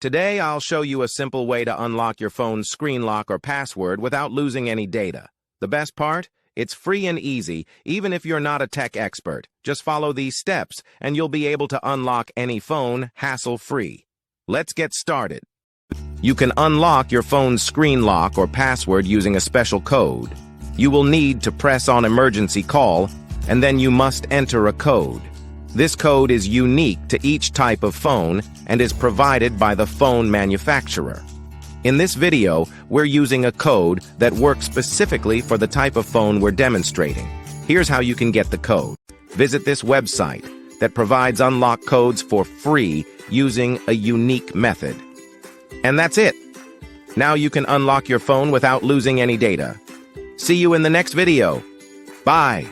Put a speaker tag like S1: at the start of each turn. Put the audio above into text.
S1: Today, I'll show you a simple way to unlock your phone's screen lock or password without losing any data. The best part? It's free and easy, even if you're not a tech expert. Just follow these steps, and you'll be able to unlock any phone hassle-free. Let's get started. You can unlock your phone's screen lock or password using a special code. You will need to press on emergency call, and then you must enter a code. This code is unique to each type of phone and is provided by the phone manufacturer. In this video, we're using a code that works specifically for the type of phone we're demonstrating. Here's how you can get the code. Visit this website that provides unlock codes for free using a unique method. And that's it. Now you can unlock your phone without losing any data. See you in the next video. Bye.